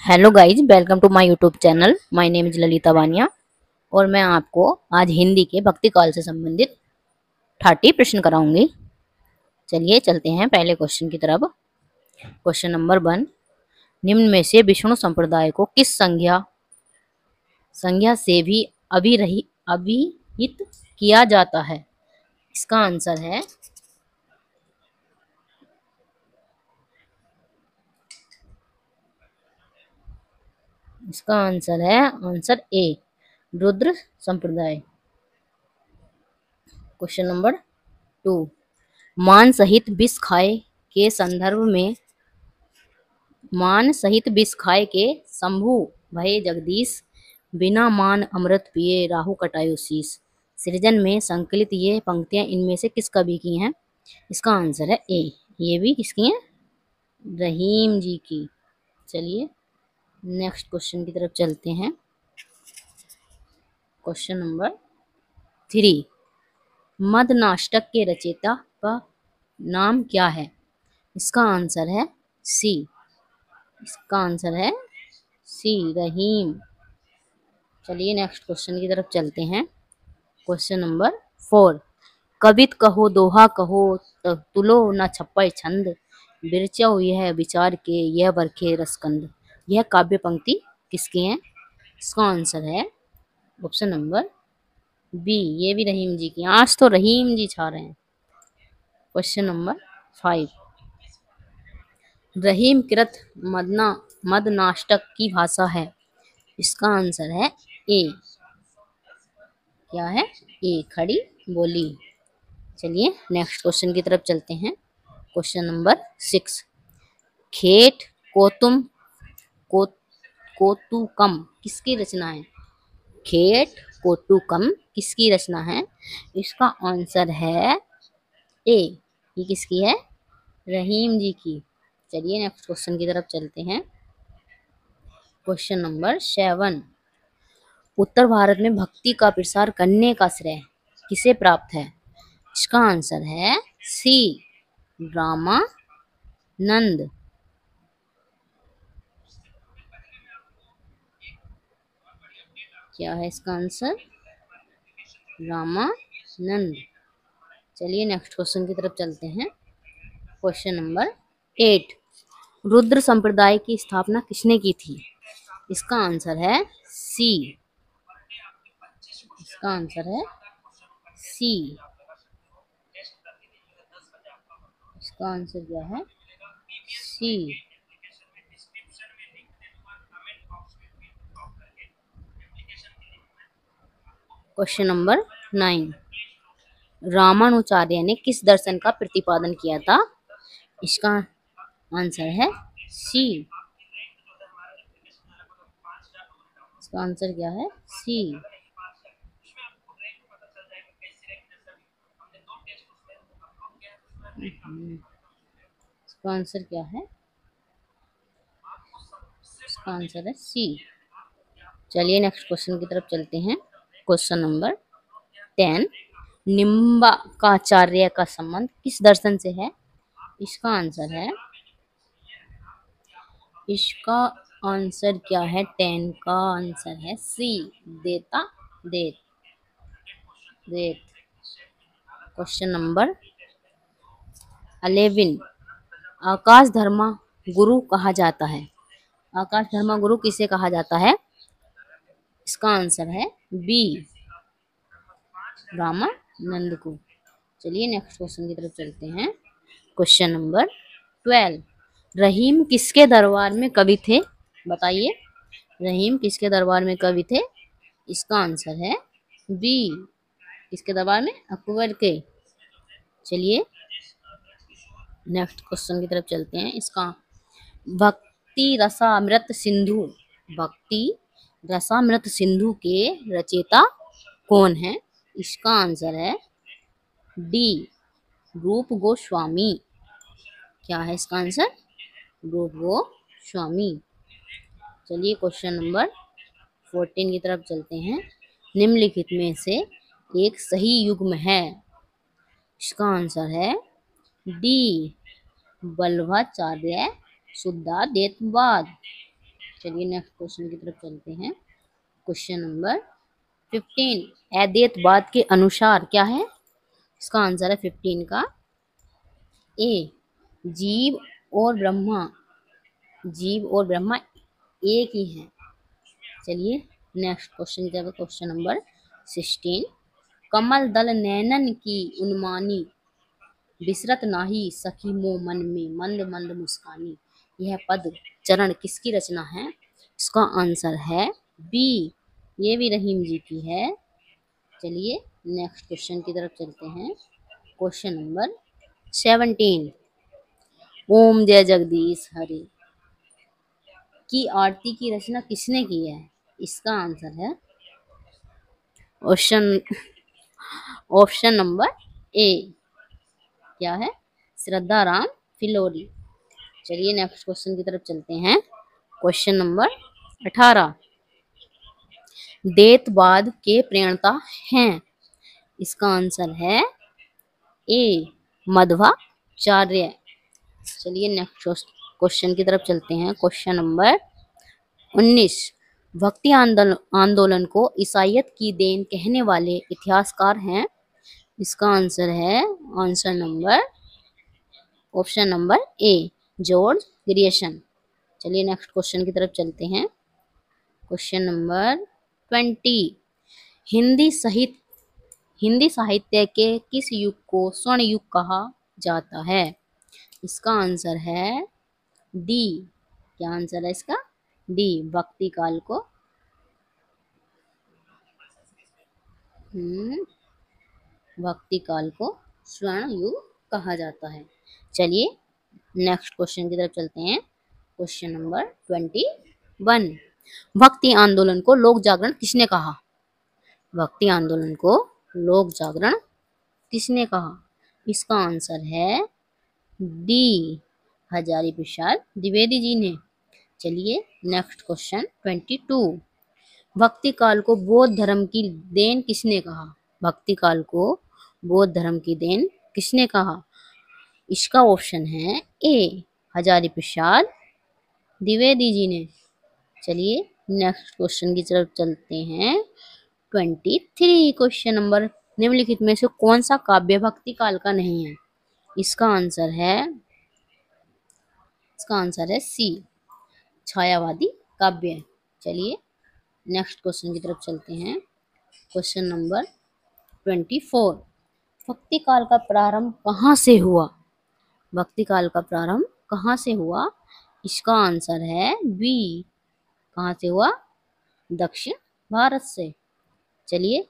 Hello guys, welcome to my YouTube channel. My name is Lalita Bania और मैं आपको आज हिंदी के भक्ति काल से संबंधित 30 प्रश्न कराऊंगी। चलिए चलते हैं पहले क्वेश्चन की तरफ। क्वेश्चन नंबर 1, निम्न में से विष्णु संप्रदाय को किस संज्ञा संज्ञा से भी अभिहित किया जाता है? इसका आंसर है आंसर ए, रुद्र संप्रदाय। क्वेश्चन नंबर 2, मान सहित विष खाए के संदर्भ में मान सहित विष खाए के शंभु भये जगदीश, बिना मान अमृत पिए राहु कटायो शीस। सृजन में संकलित ये पंक्तियां इनमें से किस कवि की हैं? इसका आंसर है ए, ये भी किसकी हैं? रहीम जी की। चलिए नेक्स्ट क्वेश्चन की तरफ चलते हैं। क्वेश्चन नंबर 3, मदनाष्टक के रचयिता का नाम क्या है? इसका आंसर है सी। इसका आंसर है सी, रहीम। चलिए नेक्स्ट क्वेश्चन की तरफ चलते हैं। क्वेश्चन नंबर 4, कवित कहो दोहा कहो तुलो न छप्पय छंद, बिरचौ यह विचार के यह बरखे रसकंद। यह काव्य पंक्ति किसकी है? इसका आंसर है ऑप्शन नंबर बी, ये भी रहीम जी की। आज तो रहीम जी छा रहे हैं। क्वेश्चन नंबर 5, रहीम कृत मदनाष्टक की भाषा है? इसका आंसर है ए। क्या है? ए, खड़ी बोली। चलिए नेक्स्ट क्वेश्चन की तरफ चलते हैं। क्वेश्चन नंबर 6, खेट कोतुम को कोतुकम किसकी रचना है? खेट कोतुकम किसकी रचना है? इसका आंसर है ए, ये किसकी है? रहीम जी की। चलिए नेक्स्ट क्वेश्चन की तरफ चलते हैं। क्वेश्चन नंबर 7, उत्तर भारत में भक्ति का प्रसार करने का श्रेय किसे प्राप्त है? इसका आंसर है सी, रामानंद। क्या है इसका आंसर? रामानंद। चलिए नेक्स्ट क्वेश्चन की तरफ चलते हैं। क्वेश्चन नंबर 8, रुद्र संप्रदाय की स्थापना किसने की थी? इसका आंसर है सी। इसका आंसर है सी। इसका आंसर क्या है? सी। क्वेश्चन नंबर 9, रामानुचार्य ने किस दर्शन का प्रतिपादन किया था? इसका आंसर है सी। इसका आंसर क्या है? सी। इसका आंसर क्या है? इसका आंसर है सी। चलिए नेक्स्ट क्वेश्चन की तरफ चलते हैं। क्वेश्चन नंबर 10, निम्बाकाचार्य का संबंध किस दर्शन से है? इसका आंसर है इसका आंसर क्या है? 10 का आंसर है सी, देता देत देत। क्वेश्चन नंबर 11, आकाश धर्मा गुरु कहा जाता है? आकाश धर्मा गुरु किसे कहा जाता है? इसका आंसर है बी, रामानंद को। चलिए नेक्स्ट क्वेश्चन की तरफ चलते हैं। क्वेश्चन नंबर 12, रहीम किसके दरबार में कवि थे? बताइए, रहीम किसके दरबार में कवि थे? इसका आंसर है बी, किसके दरबार में? अकबर के। चलिए नेक्स्ट क्वेश्चन की तरफ चलते हैं। इसका भक्ति रसामृत सिंधु भक्ति रसामृत सिंधु के रचयिता कौन है? इसका आंसर है डी, रूप गोस्वामी। क्या है इसका आंसर? रूप गोस्वामी। चलिए क्वेश्चन नंबर 14 की तरफ चलते हैं। निम्नलिखित में से एक सही युग्म है? इसका आंसर है डी, वल्लभाचार्य शुद्धाद्वैतवाद। चलिए नेक्स्ट क्वेश्चन की तरफ चलते हैं। क्वेश्चन नंबर 15 अद्वैतवाद के अनुसार क्या है? इसका आंसर है 15 का ए, जीव और ब्रह्मा जीव और ब्रह्मा एक ही है। चलिए नेक्स्ट क्वेश्चन क्या है? क्वेश्चन नंबर 16 कमल दल नैनन की उन्मानी बिसरत नाही सखी मो मन में मंद मंद मुस्कानी। यह पद चरण किसकी रचना है? इसका आंसर है बी, ये भी रहीम जी की है। चलिए नेक्स्ट क्वेश्चन की तरफ चलते हैं। क्वेश्चन नंबर 17 ओम जय जगदीश हरे की आरती की रचना किसने की है? इसका आंसर है ऑप्शन ऑप्शन नंबर ए, क्या है? श्रद्धा राम फिलोरी। चलिए नेक्स्ट क्वेश्चन की तरफ चलते हैं। क्वेश्चन नंबर 18 देतवाद के प्रणेता हैं? इसका आंसर है ए, मध्वाचार्य। चलिए नेक्स्ट क्वेश्चन की तरफ चलते हैं। क्वेश्चन नंबर 19 भक्ति आंदोलन को ईसाइयत की देन कहने वाले इतिहासकार हैं? इसका आंसर है option number A, George Grierson. चलिए नेक्स्ट क्वेश्चन की तरफ चलते हैं। क्वेश्चन नंबर 20 हिंदी साहित्य के किस युग को स्वर्ण युग कहा जाता है? इसका आंसर है डी, क्या आंसर है इसका? डी, भक्ति काल को भक्ति काल को स्वर्ण युग कहा जाता है। चलिए नेक्स्ट क्वेश्चन की तरफ चलते हैं। क्वेश्चन नंबर 21 भक्ति आंदोलन को लोक जागरण किसने कहा? भक्ति आंदोलन को लोक जागरण किसने कहा? इसका आंसर है डी, हजारी प्रसाद द्विवेदी जी ने। चलिए नेक्स्ट क्वेश्चन 22 भक्ति काल को बौद्ध धर्म की देन किसने कहा? भक्ति काल को बौद्ध धर्म की देन किसने कहा? इसका ऑप्शन है ए, हजारी प्रसाद द्विवेदी जी ने। चलिए नेक्स्ट क्वेश्चन की तरफ चलते हैं। 23 क्वेश्चन नंबर निम्नलिखित में से कौन सा काव्य भक्ति काल का नहीं है? इसका आंसर है सी, छायावादी काव्य। चलिए नेक्स्ट क्वेश्चन की तरफ चलते हैं। क्वेश्चन नंबर 24 भक्ति काल का प्रारंभ कहाँ से हुआ? भक्ति काल का प्रारंभ कहाँ से हुआ? इसका आंसर है बी, कहाँ से हुआ? दक्षिण भारत से। चलिए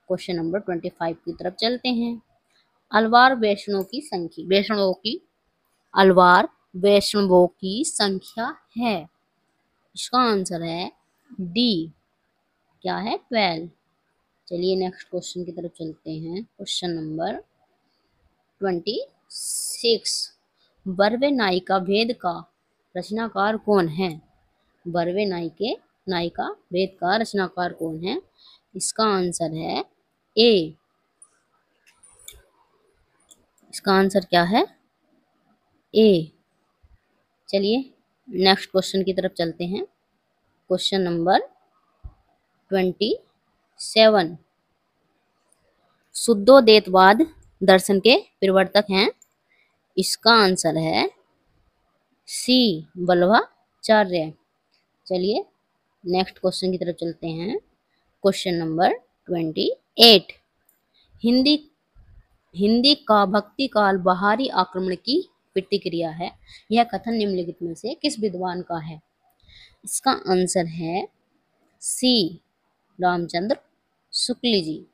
क्वेश्चन नंबर 25 की तरफ चलते हैं। अलवार वैष्णवों की संख्या है? इसका आंसर है डी, क्या है? 12। चलिए नेक्स्ट क्वेश्चन की तरफ चलते हैं। क्वेश्चन नंबर 26 बरवे नायिका भेद का रचनाकार कौन है? बरवे नायिका भेद का रचनाकार कौन है? इसका आंसर है ए, इसका आंसर क्या है? ए। चलिए नेक्स्ट क्वेश्चन की तरफ चलते हैं। क्वेश्चन नंबर 27 शुद्धोदैतवाद दर्शन के प्रवर्तक हैं? इसका आंसर है सी, वल्लभाचार्य। चलिए नेक्स्ट क्वेश्चन की तरफ चलते हैं। क्वेश्चन नंबर 28 हिंदी हिंदी का भक्ति काल बाहरी आक्रमण की प्रतिक्रिया है, यह कथन निम्नलिखित में से किस विद्वान का है? इसका आंसर है सी, रामचंद्र शुक्ल जी।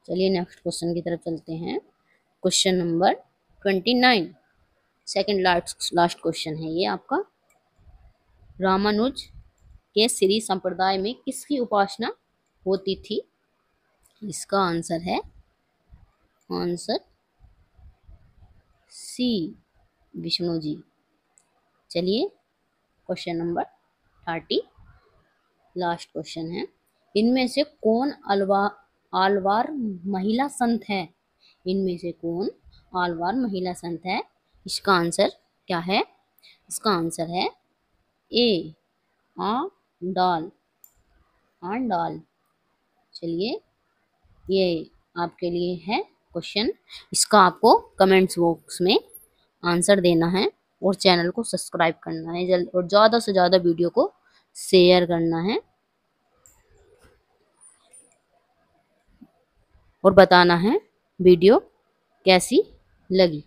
चलिए नेक्स्ट क्वेश्चन की तरफ चलते हैं। Question number 29 second last question है ये आपका। रामानुज के श्री संप्रदाय में किसकी उपासना होती थी? इसका आंसर है सी, विष्णु जी। चलिए क्वेश्चन नंबर 30 लास्ट क्वेश्चन है। इनमें से कौन आलवार महिला संत है? इनमें से कौन आलवार महिला संत है? इसका आंसर क्या है? इसका आंसर है ए, आ डाल, डाल। चलिए, ये आपके लिए है क्वेश्चन। इसका आपको कमेंट्स बॉक्स में आंसर देना है और चैनल को सब्सक्राइब करना है जल्द, और ज़्यादा से ज़्यादा वीडियो को शेयर करना है और बताना है वीडियो कैसी लगी।